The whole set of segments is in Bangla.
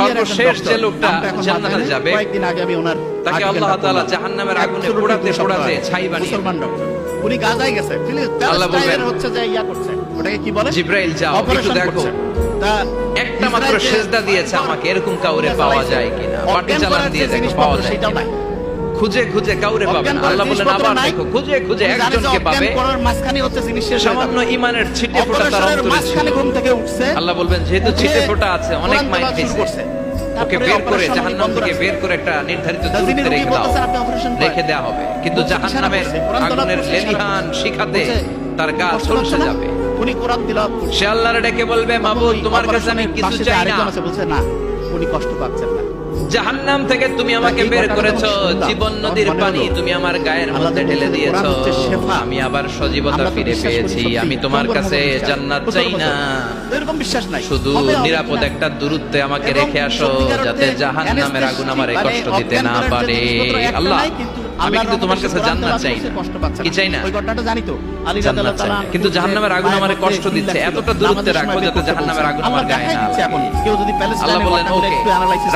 সর্বশেষ যে লোকটা জান্নাতে যাবে কয়েকদিন আগে আমি ওনার তাকে আল্লাহ তাআলা জাহান্নামের আগুনে পোড়াতে পোড়াতে ছাই বানিয়ে উনি গাজায় গেছে আল্লাহ বলবেন হচ্ছে যে ইয়া করছে ওটাকে কি বলে জিব্রাইল যাও একটু দেখো তা একটা মাত্র সেজদা দিয়েছে আমাকে এরকম কাউরে পাওয়া যায় কিনা পাটি চালান দিয়ে দেখো পাওয়া যায় কিনা খুঁজে খুঁজে কাউরে পাবে না আল্লাহ বলেন আবার দেখো খুঁজে খুঁজে একজনকে পাবে করার মাঝখানে হচ্ছে জিনিস শেষ সামান্য ঈমানের ছিটে ফোঁটা তার অন্তরে মাঝখানে ঘুম থেকে উঠছে আল্লাহ বলবেন যেহেতু ছিটে ফোঁটা আছে অনেক মাইল খেয়েছে ওকে বের করে জাহান্নাম থেকে বের করে একটা নির্ধারিত দূরত্বে রেখে দেওয়া হবে কিন্তু জাহান্নামের আগুনের লেলিহান শিখাতে তার গা ঝলসে যাবে উনি কোরআন তিলাওয়াত করছে সে আল্লাহর ডেকে বলবে মাবুদ তোমার কাছে আমি কিছু চাই না বলছে না উনি কষ্ট পাচ্ছেন না জাহান্নাম থেকে তুমি আমাকে বের করেছো জীবন নদীর পানি তুমি আমার গায়ের মধ্যে ঢেলে দিয়েছো আমি আবার সজীবতা ফিরে পেয়েছি আমি তোমার কাছে জান্নাত চাই না এরকম বিশ্বাস নাই শুধু নিরাপদ একটা দূরত্বে আমাকে রেখে আসো যাতে জাহান্নামের আগুন আমারে কষ্ট দিতে না পারে আল্লাহ আমি কিন্তু তোমার কাছে জান্নাত চাই না কি চাই না ওই ঘটনাটা জানি তো আলী জান্নাত চাই না। কিন্তু জাহান্নামের আগুন আমারে কষ্ট দিচ্ছে এতটা দূরত্বে রাখো যাতে জাহান্নামের আগুন আমার গায়ে না লাগে কেউ যদি আল্লাহ বলেন ওকে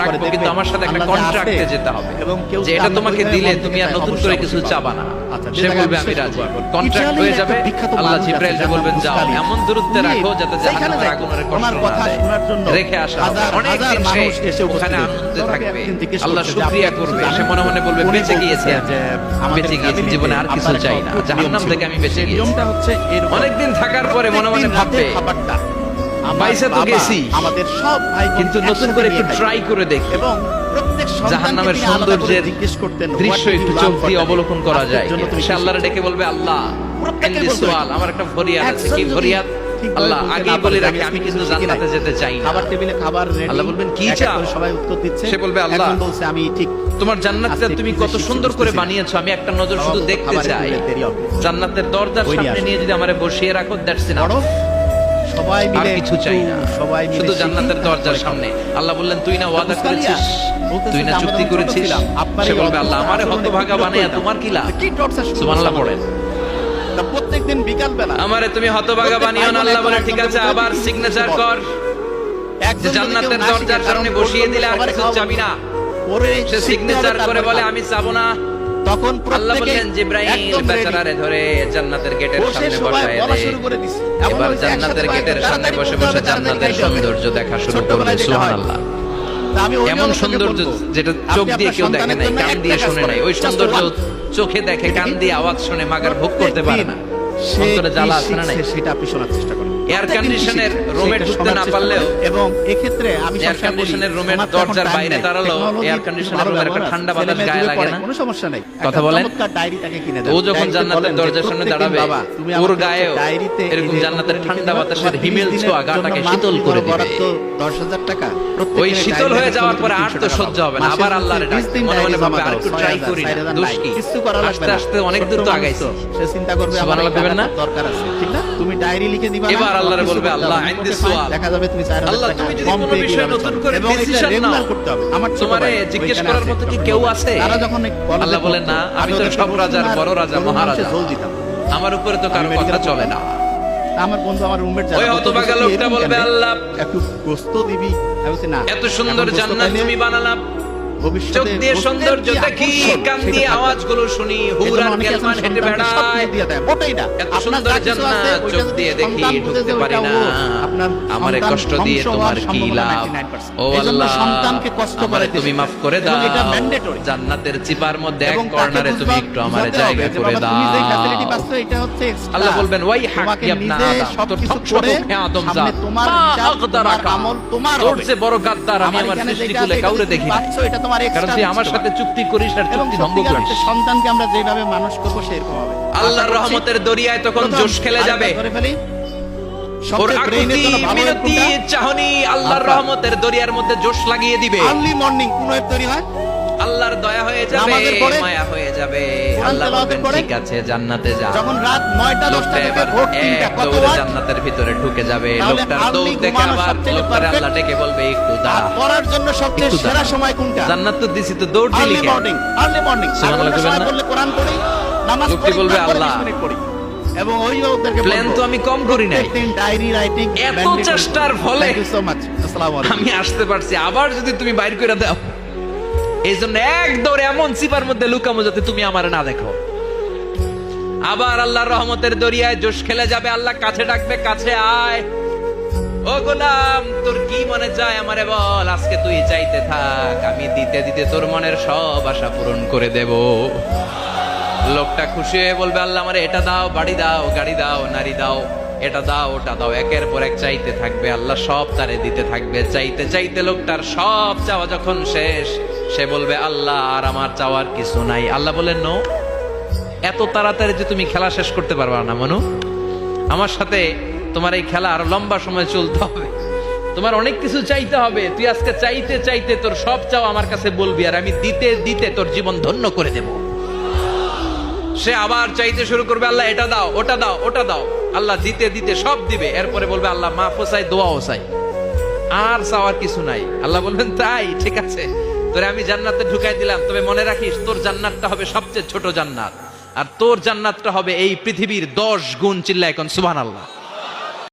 রাখবো কিন্তু আমার সাথে একটা কন্ট্রাক্টে যেতে হবে যে এটা তোমাকে দিলে তুমি আর নতুন করে কিছু চাবা না সে বলবে আমি রাজি কন্ট্রাক্ট হয়ে যাবে আল্লাহ জিব্রাইলকে বলবেন যাও এমন দূরত্বে রাখো যাতে জাহান্নামের আগুনের কষ্ট না দেয় রেখে আসা অনেক দিন সে ওখানে আনন্দে থাকবে আল্লাহ শুকরিয়া করবে সে মনে মনে বলবে বেঁচে গিয়েছি বেঁচে গিয়েছি জীবনে আর কিছু চাই না জাহান্নাম থেকে আমি বেঁচে গিয়েছি অনেকদিন থাকার পরে মনে মনে ভাববে বাইসে তো গেছি আমাদের সব ভাই কিন্তু নতুন করে একটু ট্রাই করে দেখি এবং প্রত্যেক জাহান্নামের সৌন্দর্যের জিজ্ঞেস করতেন দৃশ্য একটু চোখ দিয়ে অবলোকন করা যায় সে আল্লাহরে ডেকে বলবে আল্লাহ ইনদি সুআল আমার একটা ফরিয়াদ আছে কি ফরিয়াদ আল্লাহ আগে বলে রাখি আমি কিন্তু জান্নাতে যেতে চাই না খাবার টেবিলে খাবার রেডি আল্লাহ বলবেন কি চাও সবাই উত্তর দিচ্ছে সে বলবে আল্লাহ একজন বলছে আমি ঠিক তোমার জান্নাতটা তুমি কত সুন্দর করে বানিয়েছো আমি একটা নজর শুধু দেখতে চাই জান্নাতের দরজার সামনে নিয়ে যদি আমারে বসিয়ে রাখো দ্যাটস ইনাফ সবাই মিলে কিছু চাই না সবাই মিলে শুধু জান্নাতের দরজার সামনে আল্লাহ বললেন তুই না ওয়াদা করেছিস তুই না চুক্তি করেছিস সে বলবে আল্লাহ আমারে হতভাগা বানায়া তোমার কি লাভ সুবহানাল্লাহ পড়েন প্রত্যেকদিন বিকাল বেলা আমারে তুমি হতভাগা বানিও না আল্লাহ বলে ঠিক আছে আবার সিগনেচার কর যে জান্নাতের দরজার সামনে বসিয়ে দিলে আর কিছু চাবি না সে সিগনেচার করে বলে আমি চাবো না তখন আল্লাহ বললেন জিব্রাইল বেচারারে ধরে জান্নাতের গেটের সামনে বসায় দে এবার জান্নাতের গেটের সামনে বসে বসে জান্নাতের সৌন্দর্য দেখা শুরু করবে সুবহানাল্লাহ এমন সৌন্দর্য যেটা চোখ দিয়ে কেউ দেখে নাই কান দিয়ে শুনে নাই ওই সৌন্দর্য চোখে দেখে কান দিয়ে আওয়াজ শুনে মাগার ভোগ করতে পারে না অন্তরে জ্বালা আছে না নাই সেটা আপনি শোনার চেষ্টা করেন এয়ার কন্ডিশনের রুমে ঢুকতে না পারলেও এবং এক্ষেত্রে আমি এয়ার কন্ডিশনের রুমের দরজার বাইরে দাঁড়ালো এয়ার কন্ডিশনের রুমের একটা ঠান্ডা বাতাস গায়ে লাগে না কোনো সমস্যা নাই কথা বলেন চমৎকার ডায়েরি তাকে কিনে দেন ও যখন জান্নাতের দরজার সামনে দাঁড়াবে ওর গায়েও এরকম জান্নাতের ঠান্ডা বাতাসের হিমেল ছোঁয়া গাটাকে শীতল করে দিবে 10,000 টাকা ওই শীতল হয়ে যাওয়ার পরে আর তো সহ্য হবে না আবার আল্লাহরে ডাকবে মনে মনে ভাবে আর একটু ট্রাই করি না দোষ কি কিছু করা লাগবে আস্তে আস্তে অনেক দূর তো আগাইছো সে চিন্তা করবে আমার লাগবে না দরকার আছে ঠিক না তুমি ডায়েরি লিখে দিবা এবার আল্লাহরে বলবে আল্লাহ ইনদি সুআল দেখা যাবে তুমি 4,000 আল্লাহ তুমি যদি কোনো বিষয় নতুন করে ডিসিশন নাও করতে হবে আমার তোমারে জিজ্ঞেস করার মতো কি কেউ আছে তারা যখন আল্লাহ বলেন না আমি তো সব রাজার বড় রাজা মহারাজা জল দিতাম আমার উপরে তো কারো কথা চলে না আমার বন্ধু আমার রুমমেট ওই হতভাগা লোকটা বলবে আল্লাহ একটু গোস্ত দিবি আমি বলছি না এত সুন্দর জান্নাত তুমি বানালাম চোখ দিয়ে সৌন্দর্য দেখি কান দিয়ে আওয়াজগুলো শুনি হুর আর কেলমান হেঁটে বেড়ায় এত সুন্দর জান্নাত চোখ দিয়ে দেখি ঢুকতে পারি না আমারে কষ্ট দিয়ে তোমার কি লাভ ও আল্লাহ সন্তানকে কষ্ট করে তুমি মাফ করে দাও জান্নাতের চিপার মধ্যে এক কর্নারে তুমি একটু আমারে জায়গা করে দাও আল্লাহ বলবেন ওয়াই হাক ইবনা আদম তো ধ্বংস হোক হে আদম জাত তোমার আমল তোমার তোর যে বড় গাদ্দার আমি আমার সৃষ্টিকুলে কাউরে দেখি না কারণ তুই আমার সাথে চুক্তি করিস আর চুক্তি ভঙ্গ করিস সন্তানকে আমরা যেভাবে মানুষ করব সেরকম হবে আল্লাহর রহমতের দরিয়ায় তখন জোশ খেলে যাবে ওর আকুতি মিনতি চাহনি আল্লাহর রহমতের দরিয়ার মধ্যে জোশ লাগিয়ে দিবে আর্লি মর্নিং কোন এক তৈরি হয় আল্লাহর দয়া হয়ে যাবে মায়া হয়ে যাবে আল্লাহ বলবেন ঠিক আছে জান্নাতে যা যখন রাত 9টা 10টা থেকে ভোর 3টা কত জান্নাতের ভিতরে ঢুকে যাবে লোকটার দৌড় দেখে আবার লোকটার আল্লাহ ডেকে বলবে একটু দাঁড়া করার জন্য সবচেয়ে সেরা সময় কোনটা জান্নাত তো দিছি তো দৌড় দিলি কেন আর্লি মর্নিং সুবহানাল্লাহ বললে কোরআন পড়ি নামাজ পড়ি বলবে আল্লাহ এবং ওই ওদেরকে প্ল্যান তো আমি কম করি নাই ডায়েরি রাইটিং এত চেষ্টার ফলে থ্যাঙ্ক ইউ সো মাচ আসসালামু আলাইকুম। আমি আসতে পারছি, আবার যদি তুমি বাইর করে দাও, এই জন্য এক দৌড়ে এমন চিপার মধ্যে লুকামো যাতে তুমি আমার না দেখো। আবার আল্লাহর রহমতের দরিয়ায় জোশ খেলে যাবে, আল্লাহ কাছে ডাকবে, কাছে আয়। ও গোলাম, তোর কি মনে চায় আমারে বল, আজকে তুই চাইতে থাক, আমি দিতে দিতে তোর মনের সব আশা পূরণ করে দেব। লোকটা খুশি হয়ে বলবে, আল্লাহ আমারে এটা দাও, বাড়ি দাও, গাড়ি দাও, নারী দাও, এটা দাও, ওটা দাও, একের পর এক চাইতে থাকবে, আল্লাহ সব তারে দিতে থাকবে। চাইতে চাইতে লোকটার সব চাওয়া যখন শেষ, সে বলবে, আল্লাহ আর আমার চাওয়ার কিছু নাই। আল্লাহ বলেন, নো, এত তাড়াতাড়ি যে তুমি খেলা শেষ করতে পারবা না মনু, আমার সাথে তোমার এই খেলা আরো লম্বা সময় চলতে হবে, তোমার অনেক কিছু চাইতে হবে। তুই আজকে চাইতে চাইতে তোর সব চাওয়া আমার কাছে বলবি, আর আমি দিতে দিতে তোর জীবন ধন্য করে দেব। সে আবার চাইতে শুরু করবে, আল্লাহ এটা দাও, ওটা দাও, ওটা দাও। আল্লাহ দিতে দিতে সব দিবে, এরপরে বলবে, আল্লাহ মাফও চাই, দোয়াও চাই, আর চাওয়ার কিছু নাই। আল্লাহ বলবেন, তাই ঠিক আছে, তোরে আমি জান্নাতে ঢুকাই দিলাম, তবে মনে রাখিস তোর জান্নাতটা হবে সবচেয়ে ছোট জান্নাত, আর তোর জান্নাতটা হবে এই পৃথিবীর 10 গুণ। চিল্লায় এখন সুবহানাল্লাহ।